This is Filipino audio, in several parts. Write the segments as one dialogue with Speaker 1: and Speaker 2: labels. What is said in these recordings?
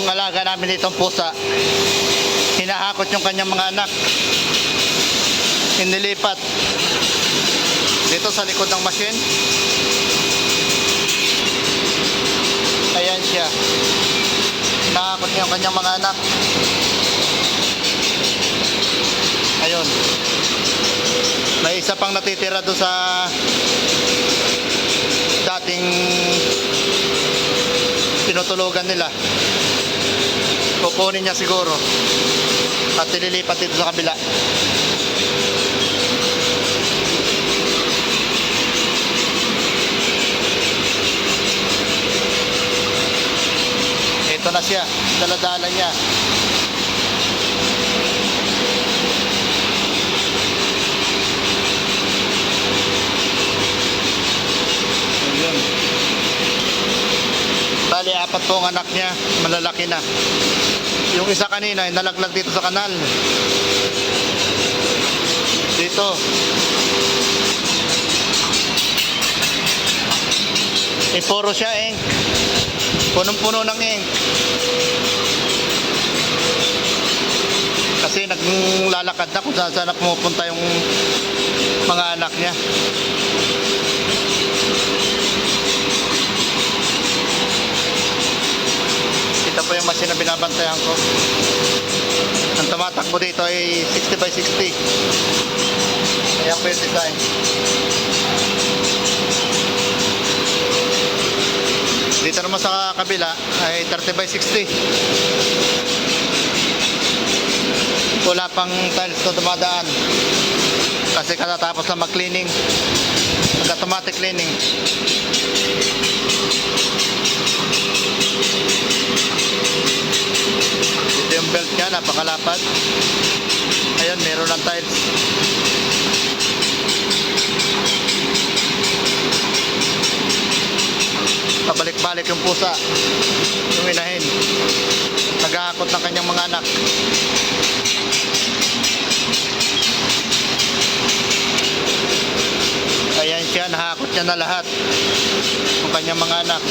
Speaker 1: alaga namin itong pusa. Hinahakot yung kanyang mga anak. Inilipat dito sa likod ng machine. Ayan siya. Hinahakot niya yung kanyang mga anak. Ayun. May isa pang natitira doon sa dating tinutulugan nila. Kukunin niya siguro at ililipat dito sa kabila. Ito na siya, daladala niya. Ayun. Bali, apat po ang anak niya, malalaki na. Yung isa kanina ay nalaglag dito sa kanal. Dito. Puro siya ink. Punong-puno ng ink. Kasi naglalakad na kung saan pumupunta yung mga anak niya. Ito po yung machine na binabantayan ko. Ang tumatakbo dito ay 60x60. Ayan po yung design. Dito naman sa kabila ay 30x60. Wala pang tiles na dumadaan kasi katatapos na mag-cleaning, mag-automatic cleaning. Ito yung belt niya, napakalapad. Ayun, meron ng tiles. Pabalik-balik yung pusa, yung inahin, naghahakot ng kanyang mga anak. Ayan siya, nahakot niya na lahat ng kanyang mga anak.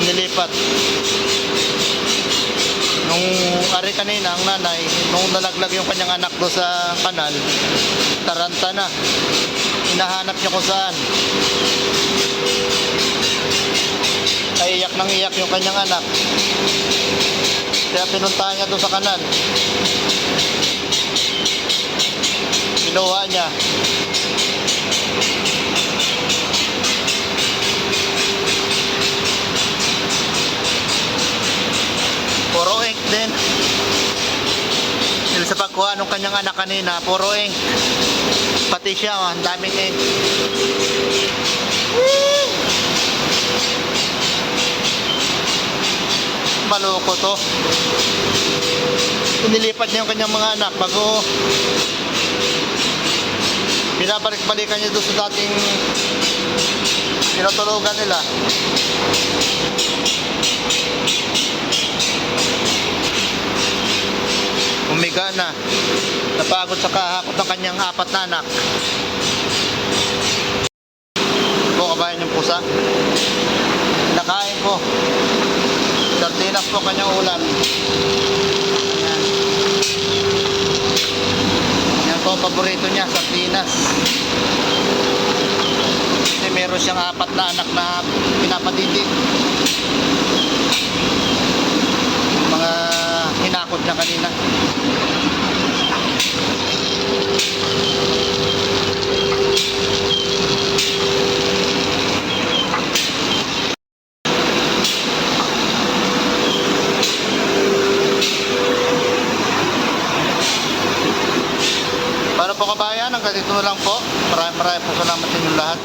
Speaker 1: Nilipat. Nung ari kanina, ang nanay, nung nalaglag yung kanyang anak do sa kanal, taranta na. Hinahanap niya kung saan. Ay iyak nang iyak yung kanyang anak. Kaya pinuntahan niya doon sa kanal. Kinuha niya. Puro ink din. Dahil sa pagkuha ng kanyang anak kanina, puro ink. Pati siya, ang daming ink. Maloko to. Inilipat niya yung kanyang mga anak bago binabalik-balikan niya doon sa dating tinutulugan nila. Umiga na. Napagod sa kahakot ng kanyang apat na anak. Ito kabayan yung pusa. Nakain ko. Sardinas po kanyang ulam. Ayan. Yan po paborito niya, sardinas. Kasi meron siyang apat na anak na pinapadidik. Mga hinakot niya kanina. Paano po kabayan, hanggang dito na lang po. Maraming po salamat sa inyong lahat.